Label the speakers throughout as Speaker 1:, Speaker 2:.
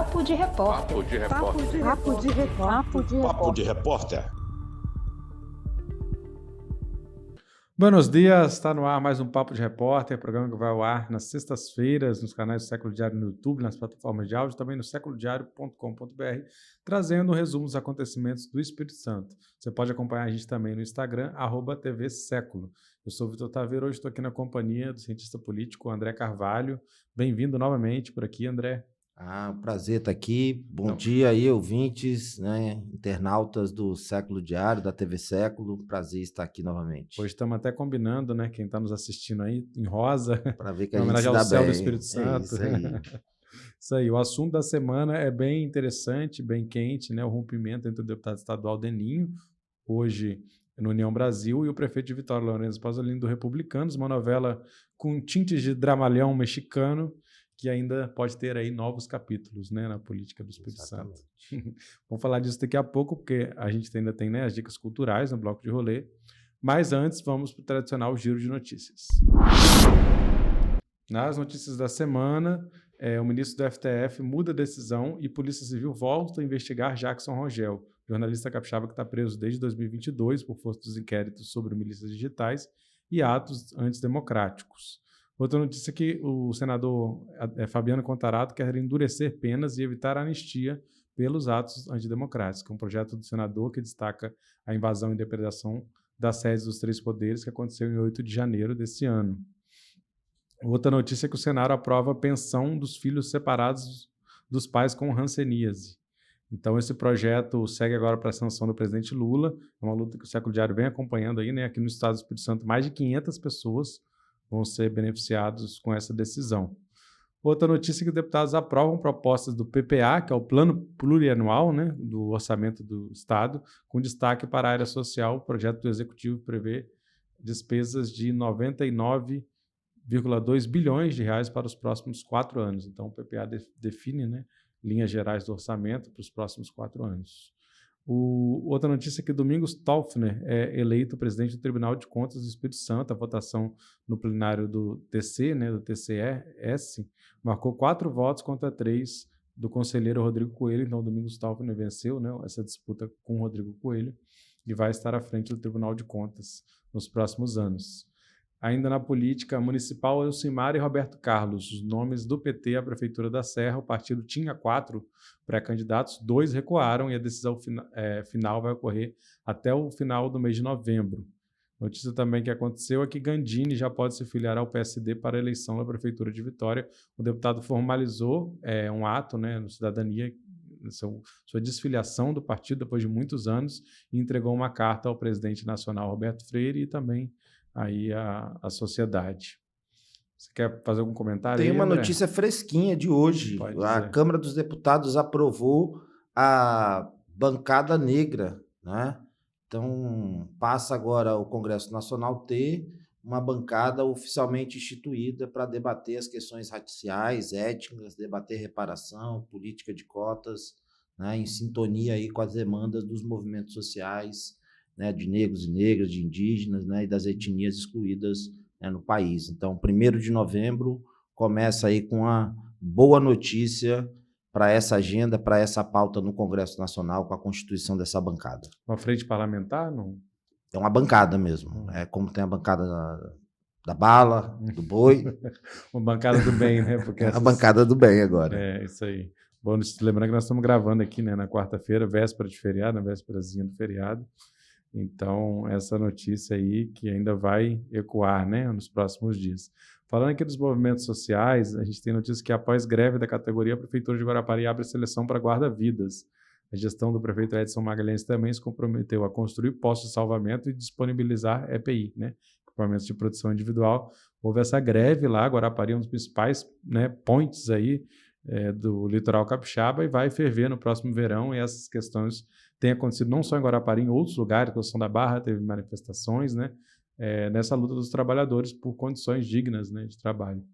Speaker 1: Papo de Repórter.
Speaker 2: Papo de Repórter.
Speaker 3: Papo de Repórter.
Speaker 2: Papo de Repórter.
Speaker 4: Buenos dias, está no ar mais um Papo de Repórter, programa que vai ao ar nas sextas-feiras, nos canais do Século Diário no YouTube, nas plataformas de áudio, também no seculodiario.com.br, trazendo um resumo dos acontecimentos do Espírito Santo. Você pode acompanhar a gente também no Instagram, @tvséculo. Eu sou o Vitor Taveira, hoje estou aqui na companhia do cientista político André Carvalho. Bem-vindo novamente por aqui, André.
Speaker 5: Prazer estar aqui. Bom dia aí, ouvintes, né, internautas do Século Diário, da TV Século. Prazer estar aqui novamente.
Speaker 4: Hoje estamos até combinando, né? Quem está nos assistindo aí, em rosa.
Speaker 5: Para ver que a
Speaker 4: em
Speaker 5: gente
Speaker 4: homenagem
Speaker 5: se dá
Speaker 4: ao céu
Speaker 5: bem.
Speaker 4: do Espírito Santo.
Speaker 5: Isso aí.
Speaker 4: Isso aí. O assunto da semana é bem interessante, bem quente, né? O rompimento entre o deputado estadual Deninho, hoje no União Brasil, e o prefeito de Vitória, Lourenço Pasolini, do Republicanos, uma novela com tintes de dramalhão mexicano, que ainda pode ter aí novos capítulos, né, na política do Espírito Santo. Vamos falar disso daqui a pouco, porque a gente ainda tem, né, as dicas culturais no bloco de rolê. Mas antes, vamos para o tradicional giro de notícias. Nas notícias da semana, o ministro do FTF muda a decisão e Polícia Civil volta a investigar Jackson Rogel, jornalista capixaba que está preso desde 2022 por força dos inquéritos sobre milícias digitais e atos antidemocráticos. Outra notícia é que o senador Fabiano Contarato quer endurecer penas e evitar a anistia pelos atos antidemocráticos, que é um projeto do senador que destaca a invasão e depredação das sedes dos três poderes que aconteceu em 8 de janeiro desse ano. Outra notícia é que o Senado aprova a pensão dos filhos separados dos pais com hanseníase. Então, esse projeto segue agora para a sanção do presidente Lula. É uma luta que o Século Diário vem acompanhando aí, né? Aqui no estado do Espírito Santo, mais de 500 pessoas vão ser beneficiados com essa decisão. Outra notícia é que os deputados aprovam propostas do PPA, que é o Plano Plurianual, né, do Orçamento do Estado, com destaque para a área social. O projeto do Executivo prevê despesas de 99,2 bilhões de reais para os próximos 4 anos. Então, o PPA define, né, linhas gerais do orçamento para os próximos 4 anos. Outra notícia é que Domingos Toffner é eleito presidente do Tribunal de Contas do Espírito Santo. A votação no plenário do TC, né, do TCE-S, marcou 4 votos contra 3 do conselheiro Rodrigo Coelho. Então, Domingos Toffner venceu, né, essa disputa com o Rodrigo Coelho e vai estar à frente do Tribunal de Contas nos próximos anos. Ainda na política municipal, Elcimar e Roberto Carlos, os nomes do PT à Prefeitura da Serra. O partido tinha 4 pré-candidatos, 2 recuaram e a decisão final vai ocorrer até o final do mês de novembro. Notícia também que aconteceu é que Gandini já pode se filiar ao PSD para a eleição da Prefeitura de Vitória. O deputado formalizou um ato, né, no Cidadania, sua desfiliação do partido depois de muitos anos, e entregou uma carta ao presidente nacional Roberto Freire e também aí a sociedade. Você quer fazer algum comentário?
Speaker 5: Tem
Speaker 4: aí,
Speaker 5: uma
Speaker 4: André?
Speaker 5: notícia fresquinha de hoje. A Câmara dos Deputados aprovou a bancada negra, né? Então, passa agora o Congresso Nacional ter uma bancada oficialmente instituída para debater as questões raciais, étnicas, debater reparação, política de cotas, né, em sintonia aí com as demandas dos movimentos sociais, né, de negros e negras, de indígenas, né, e das etnias excluídas, né, no país. Então, 1º de novembro começa aí com uma boa notícia para essa agenda, para essa pauta no Congresso Nacional, com a constituição dessa bancada.
Speaker 4: Uma frente parlamentar? Não?
Speaker 5: É uma bancada mesmo. É como tem a bancada da bala, do boi.
Speaker 4: Uma bancada do bem, né? Porque
Speaker 5: a bancada do bem agora.
Speaker 4: É, isso aí. Bom, lembrando que nós estamos gravando aqui, né, na quarta-feira, véspera de feriado, na vésperazinha do feriado. Então, essa notícia aí que ainda vai ecoar, né, nos próximos dias. Falando aqui dos movimentos sociais, a gente tem notícia que após greve da categoria, a Prefeitura de Guarapari abre a seleção para guarda-vidas. A gestão do prefeito Edson Magalhães também se comprometeu a construir postos de salvamento e disponibilizar EPI, né, equipamentos de proteção individual. Houve essa greve lá, Guarapari é um dos principais, né, points aí do litoral capixaba, e vai ferver no próximo verão, e essas questões têm acontecido não só em Guarapari, em outros lugares, Construção da Barra teve manifestações, né, nessa luta dos trabalhadores por condições dignas, né, de trabalho.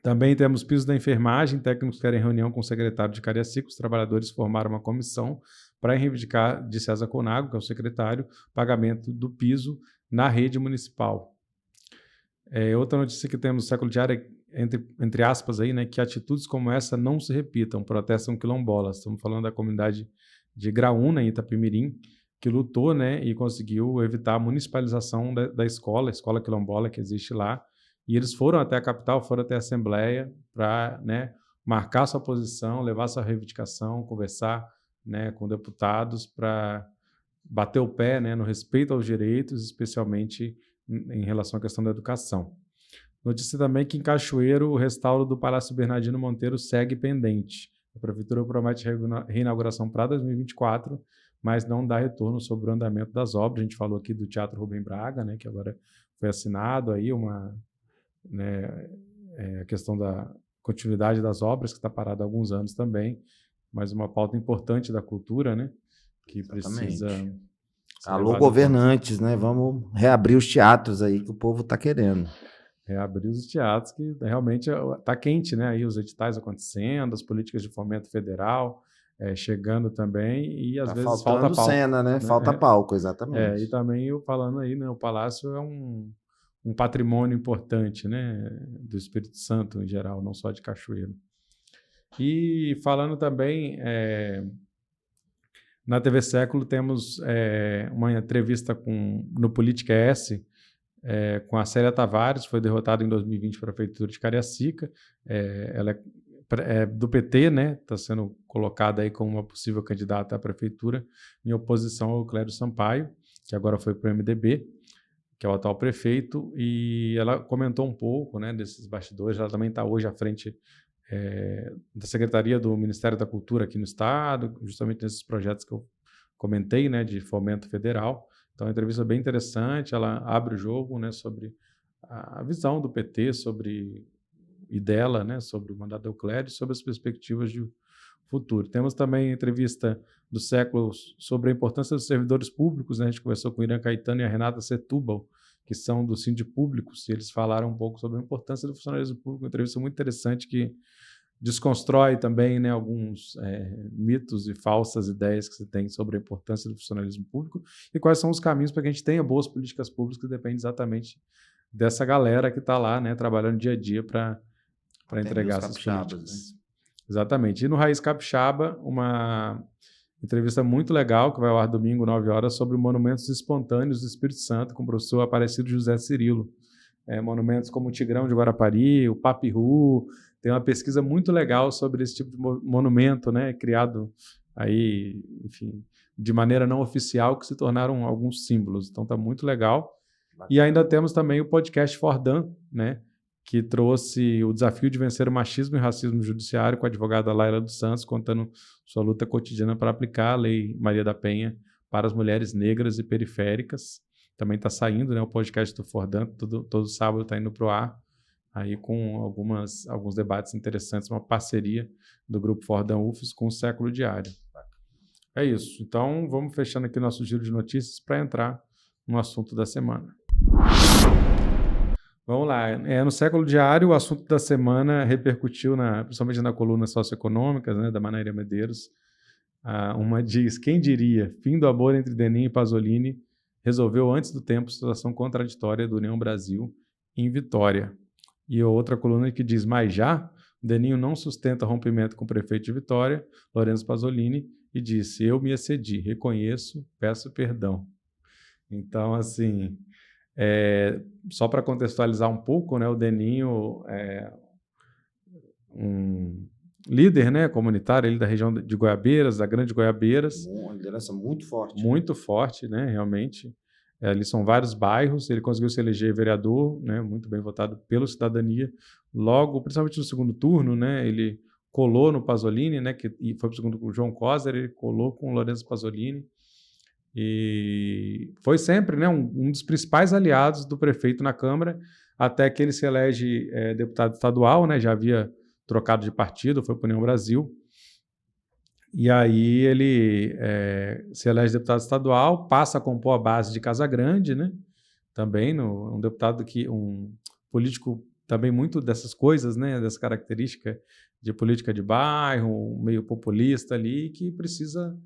Speaker 4: Também temos pisos da enfermagem, técnicos querem reunião com o secretário de Cariacica. Os trabalhadores formaram uma comissão para reivindicar de César Conago, que é o secretário, pagamento do piso na rede municipal. Outra notícia que temos no Século Diário entre aspas, aí, né, que atitudes como essa não se repitam, protestam quilombolas. Estamos falando da comunidade de Graúna, em Itapemirim, que lutou, né, e conseguiu evitar a municipalização da escola, a escola quilombola que existe lá, e eles foram até a capital, foram até a Assembleia para, né, marcar sua posição, levar sua reivindicação, conversar, né, com deputados para bater o pé, né, no respeito aos direitos, especialmente em relação à questão da educação. Notícia também que em Cachoeiro o restauro do Palácio Bernardino Monteiro segue pendente. A Prefeitura promete reinauguração para 2024, mas não dá retorno sobre o andamento das obras. A gente falou aqui do Teatro Rubem Braga, né, que agora foi assinado aí a questão da continuidade das obras, que está parada há alguns anos também, mas uma pauta importante da cultura, né, que precisa...
Speaker 5: Alô, governantes, né? Vamos reabrir os teatros aí que o povo está querendo.
Speaker 4: Reabrir os teatros, que realmente está quente, né? Aí os editais acontecendo, as políticas de fomento federal chegando também, e às vezes falta palco.
Speaker 5: Cena, né? Falta palco, exatamente.
Speaker 4: E também eu falando aí, né? O Palácio é um patrimônio importante, né? Do Espírito Santo em geral, não só de Cachoeiro. E falando também... Na TV Século temos uma entrevista no Política S com a Célia Tavares, foi derrotada em 2020 para a Prefeitura de Cariacica. Ela é do PT, né? Está sendo colocada aí como uma possível candidata à Prefeitura, em oposição ao Clério Sampaio, que agora foi para o MDB, que é o atual prefeito, e ela comentou um pouco, né, desses bastidores. Ela também está hoje à frente da Secretaria do Ministério da Cultura aqui no Estado, justamente nesses projetos que eu comentei, né, de fomento federal. Então, é uma entrevista bem interessante, ela abre o jogo, né, sobre a visão do PT e dela, né, sobre o mandato do Euclério, sobre as perspectivas de futuro. Temos também a entrevista do Século sobre a importância dos servidores públicos, né? A gente conversou com o Irã Caetano e a Renata Setúbal, que são do Sindipúblicos, e eles falaram um pouco sobre a importância do funcionalismo público, uma entrevista muito interessante que desconstrói também, né, alguns mitos e falsas ideias que se tem sobre a importância do funcionalismo público e quais são os caminhos para que a gente tenha boas políticas públicas, que depende exatamente dessa galera que está lá, né, trabalhando dia a dia para entregar essas políticas. Né? Exatamente. E no Raiz Capixaba, uma entrevista muito legal, que vai ao ar domingo, 9 horas, sobre monumentos espontâneos do Espírito Santo, com o professor Aparecido José Cirilo. Monumentos como o Tigrão de Guarapari, o Papiru. Tem uma pesquisa muito legal sobre esse tipo de monumento, né, criado aí, enfim, de maneira não oficial, que se tornaram alguns símbolos. Então está muito legal. E ainda temos também o podcast Fordam, né, que trouxe o desafio de vencer o machismo e o racismo no judiciário, com a advogada Laila dos Santos, contando sua luta cotidiana para aplicar a Lei Maria da Penha para as mulheres negras e periféricas. Também está saindo, né, o podcast do Fordam, todo sábado está indo para o ar, aí com alguns debates interessantes, uma parceria do Grupo Fordam UFES com o Século Diário. É isso. Então, vamos fechando aqui nosso giro de notícias para entrar no assunto da semana. Vamos lá. No Século Diário, o assunto da semana repercutiu, principalmente na coluna socioeconômicas, né, da Manaíra Medeiros. Uma diz: quem diria, fim do amor entre Deninho e Pasolini resolveu antes do tempo situação contraditória do União Brasil em Vitória. E outra coluna que diz: mas já, Deninho não sustenta rompimento com o prefeito de Vitória, Lorenzo Pasolini, e disse: eu me excedi, reconheço, peço perdão. Então, assim... só para contextualizar um pouco, né, o Deninho é um líder, né, comunitário ele da região de Goiabeiras, da Grande Goiabeiras.
Speaker 5: Uma liderança muito forte.
Speaker 4: Muito forte, né, realmente. Ali são vários bairros, ele conseguiu se eleger vereador, né, muito bem votado pela cidadania. Logo, principalmente no segundo turno, né, ele colou no Pasolini, né, e foi para o segundo com o João Coser, ele colou com o Lorenzo Pasolini. E foi sempre, né, um dos principais aliados do prefeito na Câmara, até que ele se elege deputado estadual, né, já havia trocado de partido, foi para a União Brasil. E aí ele se elege deputado estadual, passa a compor a base de Casa Grande, né, também um deputado um político também muito dessas coisas, né, dessa característica de política de bairro, meio populista ali, que precisa...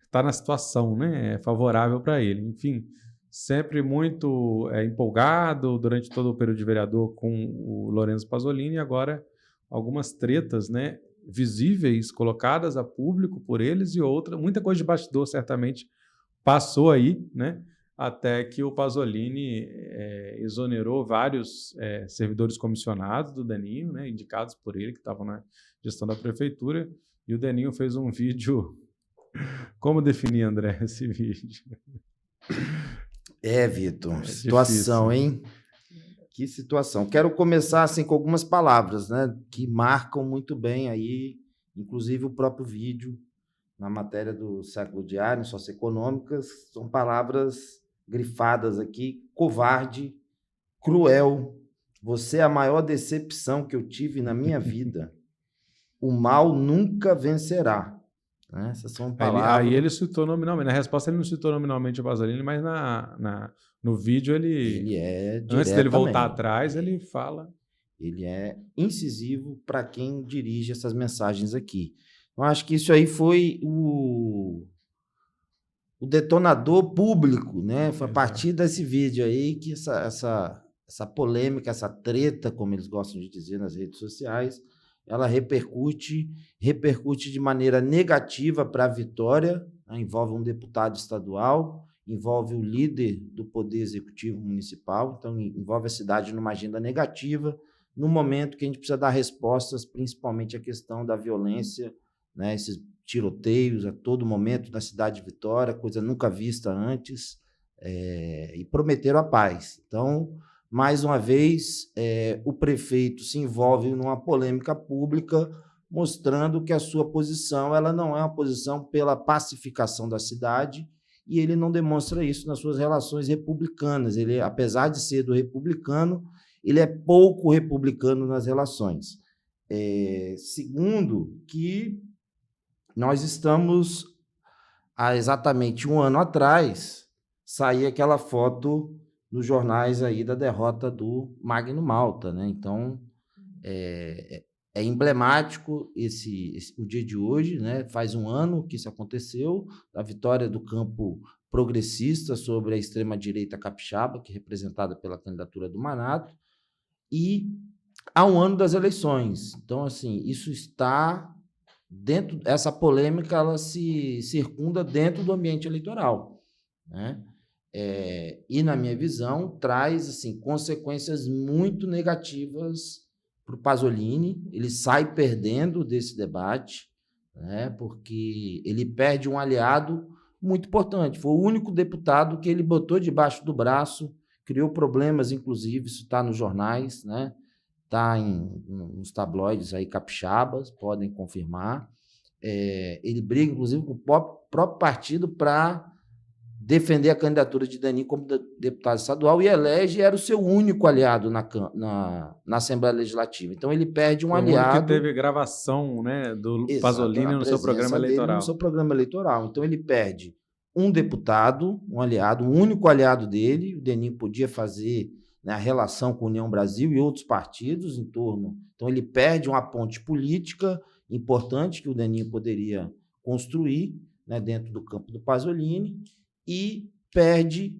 Speaker 4: está na situação, né, favorável para ele. Enfim, sempre muito empolgado durante todo o período de vereador com o Lorenzo Pasolini, e agora algumas tretas, né, visíveis, colocadas a público por eles, e muita coisa de bastidor certamente passou aí, né, até que o Pasolini exonerou vários servidores comissionados do Daninho, né, indicados por ele, que estavam na gestão da prefeitura, e o Daninho fez um vídeo... Como definir, André, esse vídeo?
Speaker 5: Vitor, situação,
Speaker 4: difícil,
Speaker 5: hein? Que situação. Quero começar assim com algumas palavras, né, que marcam muito bem aí, inclusive o próprio vídeo, na matéria do Século Diário, socioeconômicas, são palavras grifadas aqui: covarde, cruel, você é a maior decepção que eu tive na minha vida. O mal nunca vencerá. Né? Essas são palavras...
Speaker 4: Aí ele citou nominalmente. Na resposta ele não citou nominalmente o Pasolini, mas no vídeo ele antes dele voltar atrás, ele fala...
Speaker 5: Ele é incisivo para quem dirige essas mensagens aqui. Eu acho que isso aí foi o detonador público, né? Foi a partir desse vídeo aí que essa polêmica, essa treta, como eles gostam de dizer nas redes sociais, ela repercute de maneira negativa para a Vitória, né? Envolve um deputado estadual, envolve o líder do Poder Executivo Municipal, então envolve a cidade numa agenda negativa, no momento que a gente precisa dar respostas, principalmente à questão da violência, né? Esses tiroteios a todo momento na cidade de Vitória, coisa nunca vista antes, e prometeram a paz. Então, mais uma vez, o prefeito se envolve numa polêmica pública, mostrando que a sua posição ela não é uma posição pela pacificação da cidade, e ele não demonstra isso nas suas relações republicanas. Ele, apesar de ser do republicano, ele é pouco republicano nas relações. Segundo, que nós estamos, há exatamente um ano atrás, saía aquela foto nos jornais aí da derrota do Magno Malta, né? Então, é emblemático o dia de hoje, né? Faz um ano que isso aconteceu, a vitória do campo progressista sobre a extrema-direita capixaba, que é representada pela candidatura do Manato, e há um ano das eleições. Então, assim, isso está dentro, essa polêmica ela se circunda dentro do ambiente eleitoral, né? E, na minha visão, traz assim, consequências muito negativas para o Pasolini. Ele sai perdendo desse debate, né? Porque ele perde um aliado muito importante. Foi o único deputado que ele botou debaixo do braço, criou problemas, inclusive, isso está nos jornais, né? Está nos tabloides aí capixabas, podem confirmar. Ele briga, inclusive, com o próprio partido para defender a candidatura de Daninho como deputado estadual, e elege, era o seu único aliado na Assembleia Legislativa. Então, ele perde um aliado...
Speaker 4: O que teve gravação, né, do Pasolini no seu programa eleitoral.
Speaker 5: No seu programa eleitoral. Então, ele perde um deputado, um aliado, o único aliado dele. O Daninho podia fazer, né, a relação com a União Brasil e outros partidos em torno. Então, ele perde uma ponte política importante que o Daninho poderia construir, né, dentro do campo do Pasolini, e perde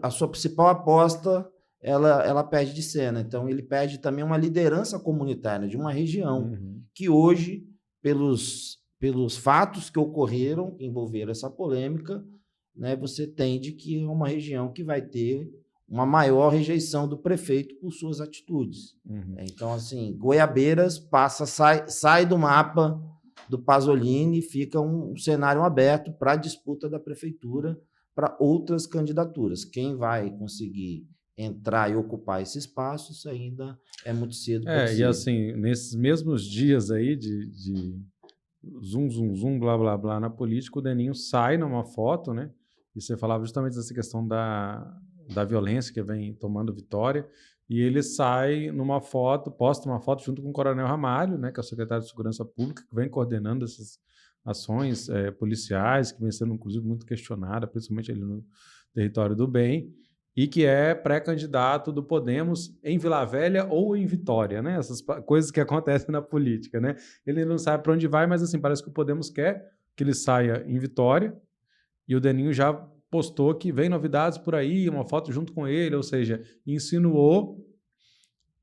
Speaker 5: a sua principal aposta, ela perde de cena. Então, ele perde também uma liderança comunitária de uma região que hoje, pelos fatos que ocorreram, que envolveram essa polêmica, né, você tende que é uma região que vai ter uma maior rejeição do prefeito por suas atitudes. Então, assim, Goiabeiras sai do mapa do Pasolini, fica um cenário aberto para a disputa da prefeitura para outras candidaturas. Quem vai conseguir entrar e ocupar esse espaço, isso ainda é muito cedo para dizer.
Speaker 4: E assim, nesses mesmos dias aí de zum, blá, blá, blá na política, o Daninho sai numa foto, né? E você falava justamente dessa questão da violência que vem tomando Vitória, e ele sai numa foto, posta uma foto junto com o Coronel Ramalho, né, que é o secretário de Segurança Pública, que vem coordenando essas ações policiais, que vem sendo, inclusive, muito questionada, principalmente ali no território do Bem, e que é pré-candidato do Podemos em Vila Velha ou em Vitória, né? Essas coisas que acontecem na política, né? Ele não sabe para onde vai, mas assim, parece que o Podemos quer que ele saia em Vitória, e o Daninho já postou que vem novidades por aí, uma foto junto com ele, ou seja, insinuou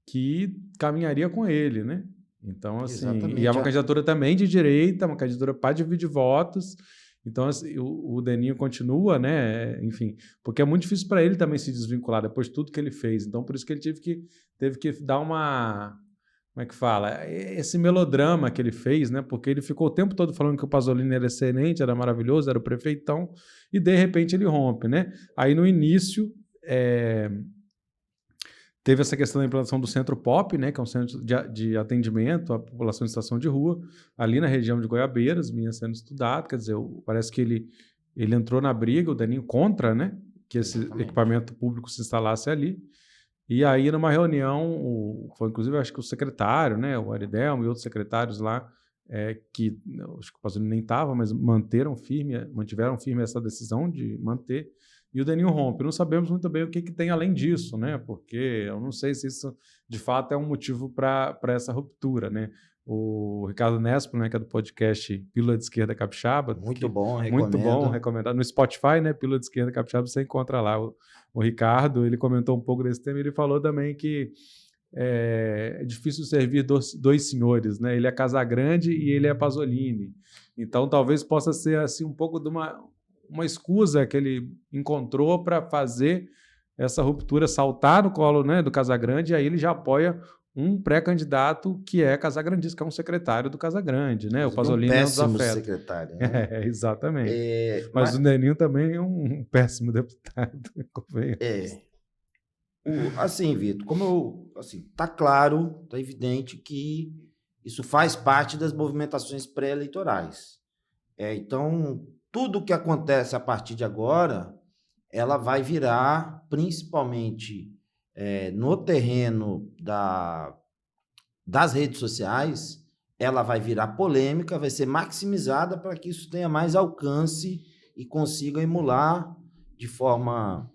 Speaker 4: que caminharia com ele, né? Então, assim, exatamente. E é uma candidatura também de direita, uma candidatura para dividir votos. Então, assim, o Deninho continua, né? Enfim, porque é muito difícil para ele também se desvincular depois de tudo que ele fez. Então, por isso que ele teve que dar uma... Como é que fala? Esse melodrama que ele fez, né? Porque ele ficou o tempo todo falando que o Pasolini era excelente, era maravilhoso, era o prefeitão, e de repente ele rompe, né? Aí no início teve essa questão da implantação do Centro Pop, né? Que é um centro de atendimento à população em situação de rua, ali na região de Goiabeiras, vinha sendo estudado, quer dizer, parece que ele entrou na briga, o Deninho, contra, né? Que esse equipamento público se instalasse ali. E aí, numa reunião, foi inclusive, acho que o secretário, né, o Aridelmo e outros secretários lá, que acho que o Pasolini nem estava, mas mantiveram firme essa decisão de manter, e o Deninho rompe. Não sabemos muito bem o que tem além disso, né, porque eu não sei se isso, de fato, é um motivo para essa ruptura, né. O Ricardo Nespo, né, que é do podcast Pílula de Esquerda Capixaba.
Speaker 5: Muito bom,
Speaker 4: recomendado. No Spotify, né, Pílula de Esquerda Capixaba, você encontra lá o Ricardo, ele comentou um pouco desse tema, e ele falou também que é difícil servir dois senhores, né? Ele é Casagrande e ele é Pasolini. Então, talvez possa ser assim um pouco de uma escusa que ele encontrou para fazer essa ruptura, saltar no colo, né, do Casagrande, e aí ele já apoia um pré-candidato que é Casagrandista, que é um secretário do Casagrande, né? O Pasolini é um desafeto.
Speaker 5: Secretário, né?
Speaker 4: Exatamente. Mas o Deninho também é um péssimo deputado.
Speaker 5: Assim, Vitor, tá claro, tá evidente que isso faz parte das movimentações pré-eleitorais. Então, tudo que acontece a partir de agora, ela vai virar, principalmente no terreno das redes sociais, ela vai virar polêmica, vai ser maximizada para que isso tenha mais alcance e consiga emular de forma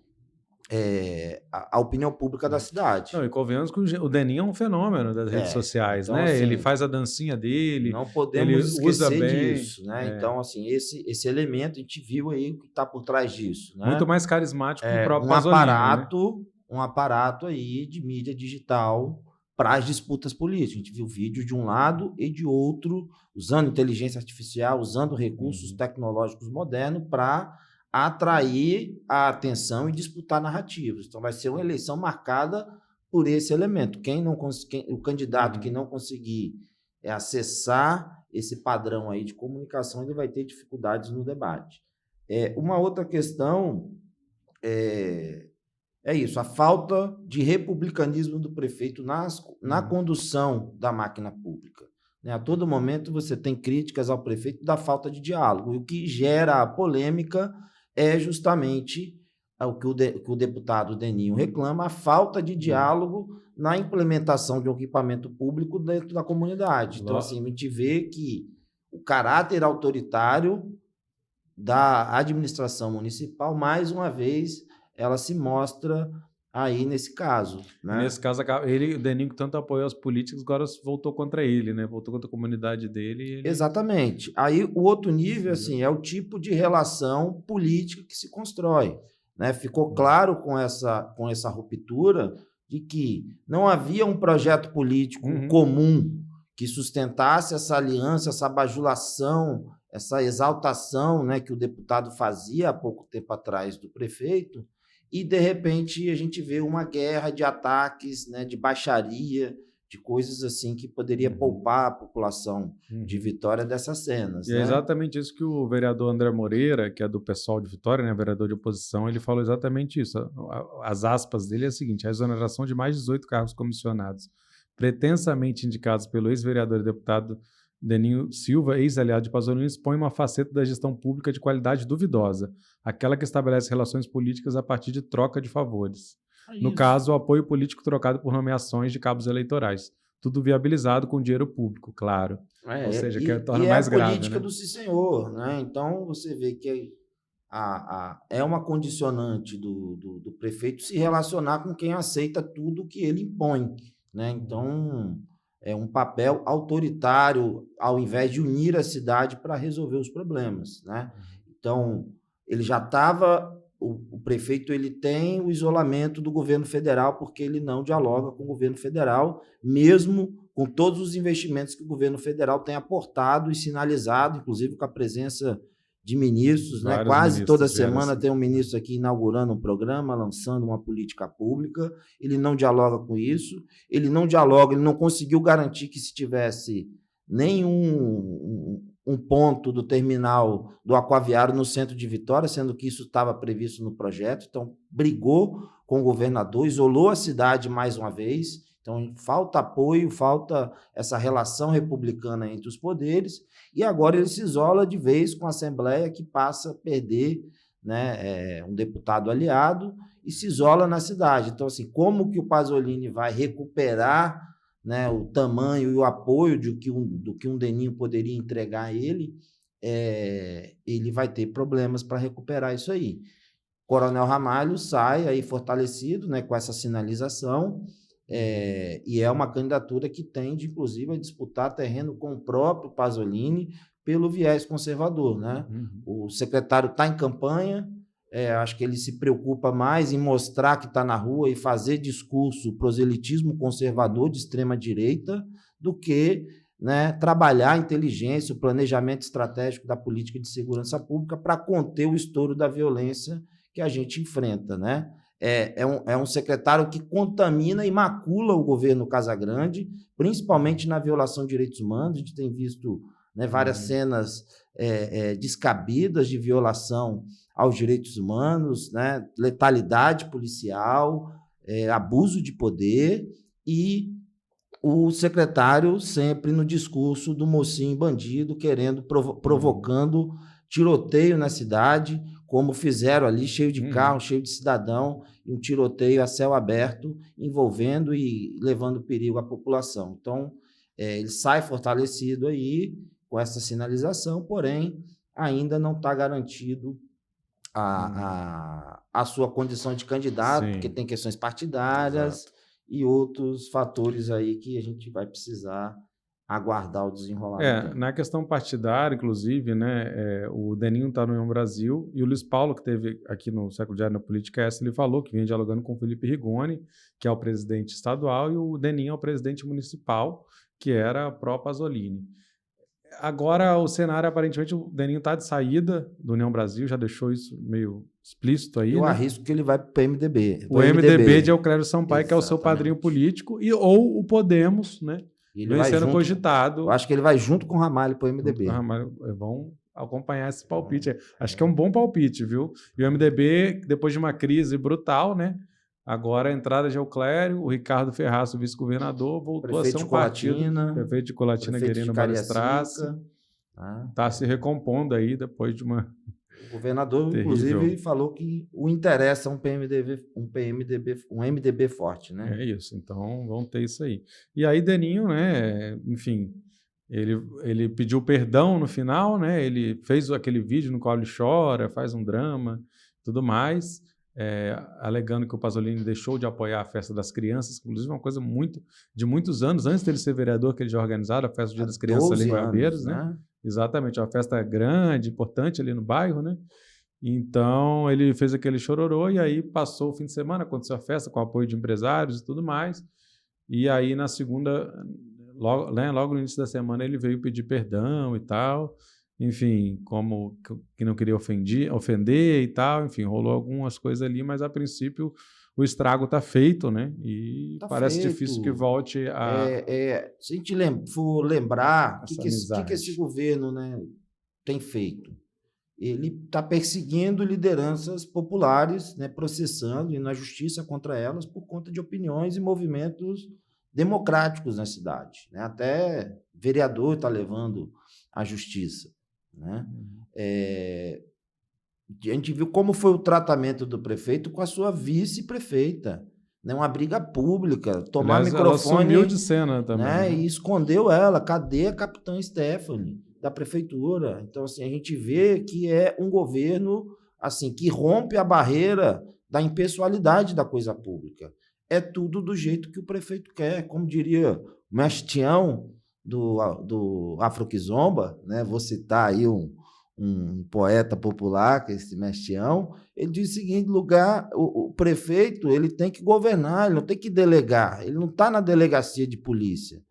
Speaker 5: a opinião pública da cidade.
Speaker 4: Não, e convenhamos que o Deninho é um fenômeno das redes sociais, então, né? Assim, ele faz a dancinha dele,
Speaker 5: não podemos esquecer disso, né? Então, assim, esse elemento, a gente viu aí o que está por trás disso, né?
Speaker 4: Muito mais carismático que o próprio Pasolini,
Speaker 5: um aparato aí de mídia digital para as disputas políticas. A gente viu vídeo de um lado e de outro, usando inteligência artificial, usando recursos tecnológicos modernos para atrair a atenção e disputar narrativas. Então, vai ser uma eleição marcada por esse elemento. O candidato que não conseguir acessar esse padrão aí de comunicação, ele vai ter dificuldades no debate. Uma outra questão é isso, a falta de republicanismo do prefeito na condução da máquina pública. A todo momento você tem críticas ao prefeito da falta de diálogo, e o que gera a polêmica é justamente o que o deputado Deninho reclama, a falta de diálogo na implementação de um equipamento público dentro da comunidade. Então, assim, a gente vê que o caráter autoritário da administração municipal, mais uma vez, ela se mostra aí nesse caso. Né?
Speaker 4: Nesse caso, o Deninho, que tanto apoiou as políticas, agora voltou contra ele, né? Voltou contra a comunidade dele.
Speaker 5: Exatamente. Aí o outro nível assim, é o tipo de relação política que se constrói. Né? Ficou claro com essa ruptura de que não havia um projeto político comum que sustentasse essa aliança, essa bajulação, essa exaltação, né, que o deputado fazia há pouco tempo atrás do prefeito, e, de repente, a gente vê uma guerra de ataques, né, de baixaria, de coisas assim que poderia poupar a população de Vitória dessas cenas.
Speaker 4: E é exatamente isso que o vereador André Moreira, que é do PSOL de Vitória, né, vereador de oposição, ele falou exatamente isso. As aspas dele é a seguinte: a exoneração de mais de 18 cargos comissionados, pretensamente indicados pelo ex-vereador e deputado Deninho Silva, ex-aliado de Pasolini, expõe uma faceta da gestão pública de qualidade duvidosa, aquela que estabelece relações políticas a partir de troca de favores. No caso, o apoio político trocado por nomeações de cabos eleitorais. Tudo viabilizado com dinheiro público, claro. Ou seja, que torna mais grave.
Speaker 5: É a política do sim senhor, né? Então, você vê que é uma condicionante do prefeito se relacionar com quem aceita tudo que ele impõe, né? Então, é um papel autoritário ao invés de unir a cidade para resolver os problemas, né? Então, ele já estava o prefeito ele tem o isolamento do governo federal, porque ele não dialoga com o governo federal, mesmo com todos os investimentos que o governo federal tem aportado e sinalizado, inclusive com a presença de ministros, né? Quase toda semana tem um ministro aqui inaugurando um programa, lançando uma política pública. Ele não dialoga com isso, ele não conseguiu garantir que se tivesse nenhum ponto do terminal do aquaviário no centro de Vitória, sendo que isso estava previsto no projeto. Então, brigou com o governador, isolou a cidade mais uma vez. Então, falta apoio, falta essa relação republicana entre os poderes, e agora ele se isola de vez com a Assembleia, que passa a perder, né, um deputado aliado, e se isola na cidade. Então, assim, como que o Pasolini vai recuperar, né, o tamanho e o apoio do que um Deninho poderia entregar a ele, ele vai ter problemas para recuperar isso aí. Coronel Ramalho sai aí fortalecido, né, com essa sinalização, e é uma candidatura que tende, inclusive, a disputar terreno com o próprio Pasolini pelo viés conservador, né? O secretário está em campanha, acho que ele se preocupa mais em mostrar que está na rua e fazer discurso proselitismo conservador de extrema-direita do que, né, trabalhar a inteligência, o planejamento estratégico da política de segurança pública para conter o estouro da violência que a gente enfrenta, né? É um secretário que contamina e macula o governo Casagrande, principalmente na violação de direitos humanos. A gente tem visto, né, várias cenas descabidas de violação aos direitos humanos, né, letalidade policial, abuso de poder, e o secretário sempre no discurso do mocinho bandido, querendo, provocando tiroteio na cidade, como fizeram ali, cheio de carro, cheio de cidadão, e um tiroteio a céu aberto, envolvendo e levando perigo à população. Então, ele sai fortalecido aí com essa sinalização, porém, ainda não está garantido a sua condição de candidato, porque tem questões partidárias e outros fatores aí que a gente vai precisar aguardar o desenrolar.
Speaker 4: Na questão partidária, inclusive, né, o Deninho está no União Brasil, e o Luiz Paulo, que teve aqui no Século Diário na Política, ele falou que vinha dialogando com o Felipe Rigoni, que é o presidente estadual, e o Deninho é o presidente municipal, que era pró-Pasolini. Agora, o cenário, aparentemente, o Deninho está de saída do União Brasil, já deixou isso meio explícito aí.
Speaker 5: Eu arrisco que ele vai para o MDB.
Speaker 4: O MDB de Euclério Sampaio, que é o seu padrinho político, ou o Podemos, né?
Speaker 5: Ele vai sendo
Speaker 4: cogitado.
Speaker 5: Eu acho que ele vai junto com o Ramalho para o MDB.
Speaker 4: Vão acompanhar esse palpite. Acho que é um bom palpite, viu? E o MDB, depois de uma crise brutal, né? Agora a entrada de Euclério, o Ricardo Ferraz, o vice-governador, voltou a ser um partido. Prefeito de Colatina, Guerino Balestrace. Está se recompondo aí depois de uma...
Speaker 5: O governador, terrível. Inclusive, falou que o interessa um MDB forte, né?
Speaker 4: É isso, então vão ter isso aí. E aí, Deninho, né, enfim, ele pediu perdão no final, né? Ele fez aquele vídeo no qual ele chora, faz um drama, tudo mais, alegando que o Pasolini deixou de apoiar a festa das crianças, que inclusive é uma coisa de muitos anos, antes dele ser vereador, que ele já organizado a festa do Dia das Crianças ali em Goiabeiros, né? Exatamente, uma festa grande, importante ali no bairro, né? Então, ele fez aquele chororô, e aí passou o fim de semana, aconteceu a festa com apoio de empresários e tudo mais, e aí na segunda, logo no início da semana, ele veio pedir perdão e tal, enfim, como que não queria ofender e tal, enfim, rolou algumas coisas ali, mas a princípio o estrago está feito, né? E parece difícil que volte a...
Speaker 5: Se a gente for lembrar, o que esse governo, né, tem feito? Ele está perseguindo lideranças populares, né, processando e na justiça contra elas por conta de opiniões e movimentos democráticos na cidade, né? Até vereador está levando à justiça, né? A gente viu como foi o tratamento do prefeito com a sua vice-prefeita, né? Uma briga pública, tomar microfone... Ela
Speaker 4: sumiu de cena também.
Speaker 5: Né? E escondeu ela. Cadê a capitã Stephanie da prefeitura? Então, assim, a gente vê que é um governo assim, que rompe a barreira da impessoalidade da coisa pública. É tudo do jeito que o prefeito quer. Como diria o mestre Tião do Afro Kizomba, né? Vou citar aí um um poeta popular, que é esse Mestião, ele diz o seguinte: o prefeito ele tem que governar, ele não tem que delegar, ele não está na delegacia de polícia.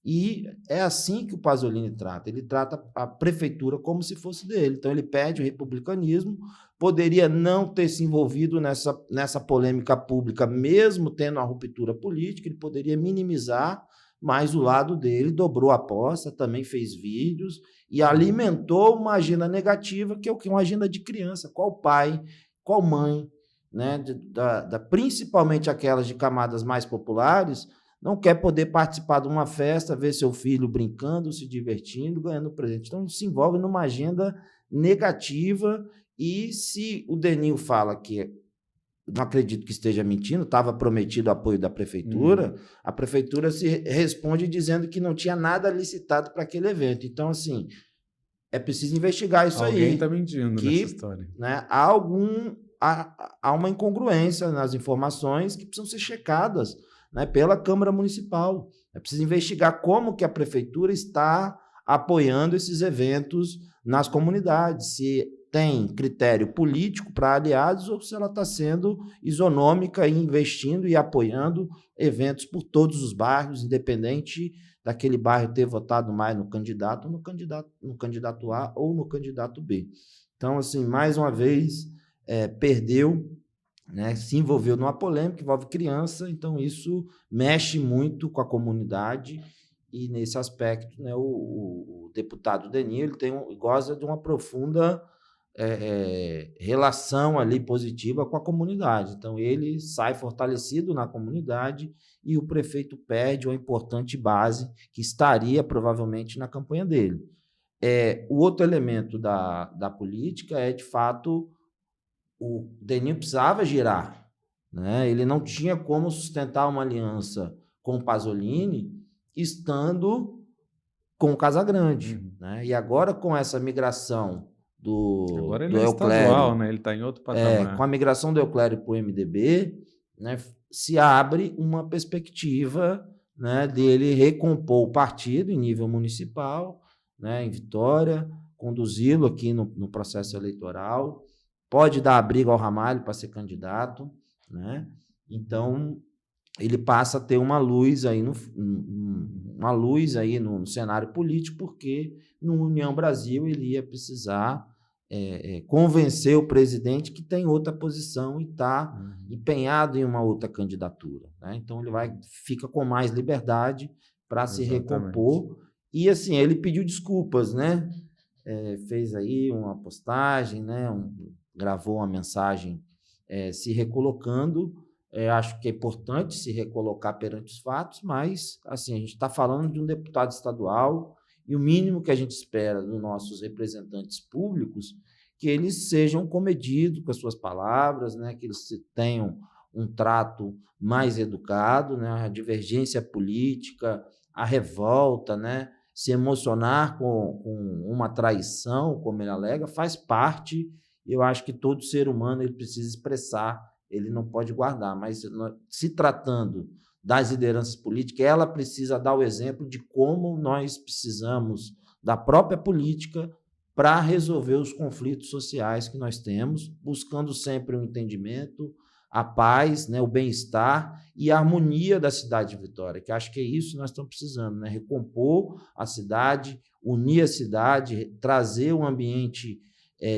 Speaker 5: E é assim que o Pasolini trata. Ele trata a prefeitura como se fosse dele. Então, ele pede o republicanismo, poderia não ter se envolvido nessa polêmica pública, mesmo tendo a ruptura política, ele poderia minimizar, mas o lado dele dobrou a aposta, também fez vídeos e alimentou uma agenda negativa, que é o que? Uma agenda de criança. Qual pai, qual mãe, né? Principalmente aquelas de camadas mais populares, não quer poder participar de uma festa, ver seu filho brincando, se divertindo, ganhando presente. Então, se envolve numa agenda negativa. E se o Denil fala que, não acredito que esteja mentindo, estava prometido o apoio da prefeitura, a prefeitura se responde dizendo que não tinha nada licitado para aquele evento. Então, assim, é preciso investigar isso.
Speaker 4: Alguém está mentindo nessa história.
Speaker 5: Né, há uma incongruência nas informações que precisam ser checadas, né, pela Câmara Municipal. É preciso investigar como que a prefeitura está apoiando esses eventos nas comunidades, se tem critério político para aliados ou se ela está sendo isonômica e investindo e apoiando eventos por todos os bairros, independente daquele bairro ter votado mais no candidato A ou no candidato B. Então, assim, mais uma vez, perdeu, né, se envolveu numa polêmica, envolve criança, então isso mexe muito com a comunidade. E, nesse aspecto, né, o deputado Denil goza de uma profunda relação ali positiva com a comunidade. Então, ele sai fortalecido na comunidade e o prefeito perde uma importante base que estaria provavelmente na campanha dele. O outro elemento da política é, de fato, o Denil precisava girar, né? Ele não tinha como sustentar uma aliança com o Pasolini estando com o Casagrande. Né? E agora, com essa migração
Speaker 4: agora ele é estadual, né? Ele está em outro patamar.
Speaker 5: Com a migração do Euclério para o MDB, né, se abre uma perspectiva, né, dele recompor o partido em nível municipal, né, em Vitória, conduzi-lo aqui no processo eleitoral, pode dar abrigo ao Ramalho para ser candidato, né? Então, ele passa a ter uma luz aí no cenário político, porque no União Brasil ele ia precisar convencer o presidente que tem outra posição e está empenhado em uma outra candidatura. Né? Então, ele fica com mais liberdade para se recompor. E, assim, ele pediu desculpas, né? Fez aí uma postagem, né? Gravou uma mensagem se recolocando. Acho que é importante se recolocar perante os fatos, mas, assim, a gente está falando de um deputado estadual e o mínimo que a gente espera dos nossos representantes públicos que eles sejam comedidos com as suas palavras, né? Que eles tenham um trato mais educado, né? A divergência política, a revolta, né? Se emocionar com uma traição, como ele alega, faz parte. Eu acho que todo ser humano ele precisa expressar, ele não pode guardar, mas se tratando das lideranças políticas, ela precisa dar o exemplo de como nós precisamos da própria política para resolver os conflitos sociais que nós temos, buscando sempre o entendimento, a paz, né, o bem-estar e a harmonia da cidade de Vitória, que acho que é isso que nós estamos precisando, né? Recompor a cidade, unir a cidade, trazer um ambiente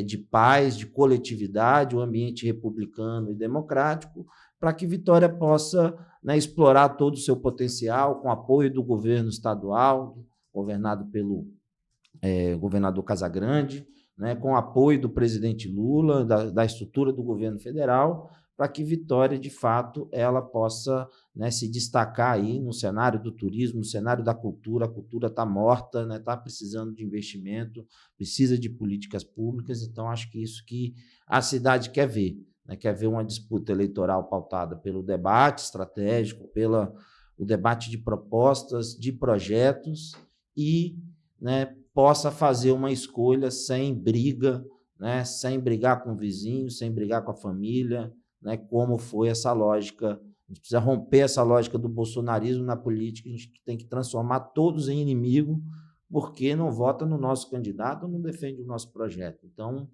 Speaker 5: de paz, de coletividade, um ambiente republicano e democrático, para que Vitória possa, né, explorar todo o seu potencial com apoio do governo estadual, governado pelo governador Casagrande, né, com apoio do presidente Lula, da estrutura do governo federal, para que Vitória, de fato, ela possa, né, se destacar aí no cenário do turismo, no cenário da cultura. A cultura está morta, né, está precisando de investimento, precisa de políticas públicas. Então, acho que isso que a cidade quer ver, né, quer ver uma disputa eleitoral pautada pelo debate estratégico, o debate de propostas, de projetos e, né, possa fazer uma escolha sem briga, né, sem brigar com o vizinho, sem brigar com a família, né, como foi essa lógica. A gente precisa romper essa lógica do bolsonarismo na política, a gente tem que transformar todos em inimigo porque não vota no nosso candidato ou não defende o nosso projeto. Então,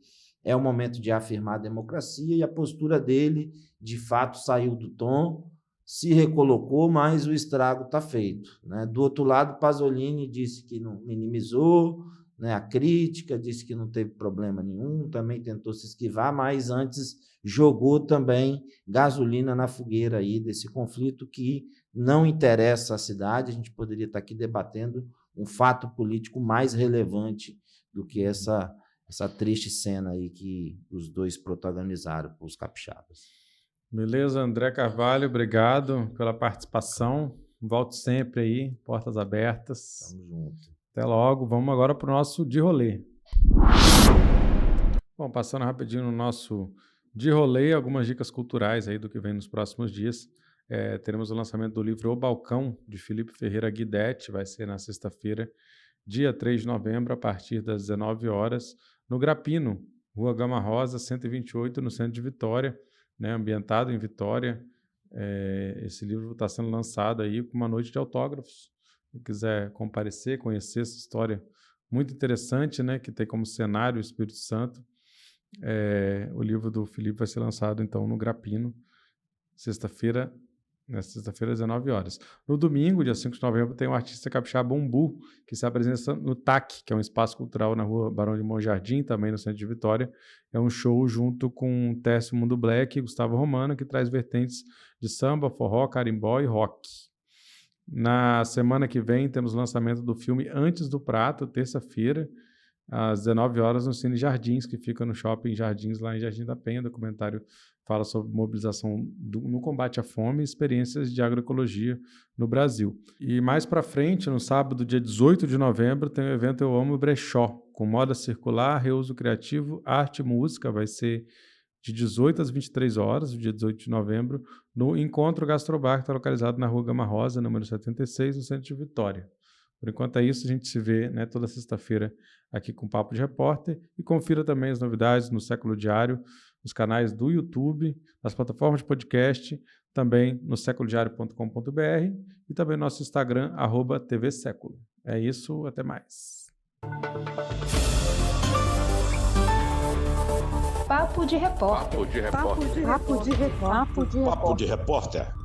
Speaker 5: é o momento de afirmar a democracia, e a postura dele, de fato, saiu do tom, se recolocou, mas o estrago está feito, né? Do outro lado, Pasolini disse que não minimizou, né, a crítica, disse que não teve problema nenhum, também tentou se esquivar, mas antes jogou também gasolina na fogueira aí desse conflito que não interessa à cidade. A gente poderia estar aqui debatendo um fato político mais relevante do que essa triste cena aí que os dois protagonizaram, os capixabas.
Speaker 4: Beleza, André Carvalho, obrigado pela participação. Volte sempre aí, portas abertas.
Speaker 5: Tamo junto.
Speaker 4: Até logo. Vamos agora para o nosso De Rolê. Bom, passando rapidinho no nosso De Rolê, algumas dicas culturais aí do que vem nos próximos dias. Teremos o lançamento do livro O Balcão, de Felipe Ferreira Guidetti, vai ser na sexta-feira, dia 3 de novembro, a partir das 19 horas, no Grapino, Rua Gama Rosa, 128, no centro de Vitória, né, ambientado em Vitória. Esse livro está sendo lançado aí com uma noite de autógrafos. Se quiser comparecer, conhecer essa história muito interessante, né, que tem como cenário o Espírito Santo, o livro do Felipe vai ser lançado, então, no Grapino, nessa sexta-feira, às 19 horas. No domingo, dia 5 de novembro, tem o artista capixaba Umbu, que se apresenta no TAC, que é um espaço cultural na rua Barão de Monjardim, também no centro de Vitória. É um show junto com Tércio Mundo Black e Gustavo Romano, que traz vertentes de samba, forró, carimbó e rock. Na semana que vem, temos o lançamento do filme Antes do Prato, terça-feira, às 19 horas, no Cine Jardins, que fica no Shopping Jardins, lá em Jardim da Penha. O documentário fala sobre mobilização no combate à fome e experiências de agroecologia no Brasil. E mais para frente, no sábado, dia 18 de novembro, tem o evento Eu Amo Brechó, com moda circular, reuso criativo, arte e música. Vai ser de 18 às 23 horas, dia 18 de novembro, no Encontro Gastrobar, que está localizado na Rua Gama Rosa, número 76, no centro de Vitória. Por enquanto é isso, a gente se vê, né, toda sexta-feira aqui com Papo de Repórter, e confira também as novidades no Século Diário, nos canais do YouTube, nas plataformas de podcast, também no seculodiario.com.br e também no nosso Instagram, @tvseculo. É isso, até mais.
Speaker 1: Papo de Repórter.
Speaker 2: Papo de Repórter.
Speaker 1: Papo de Repórter.
Speaker 2: Papo de Repórter.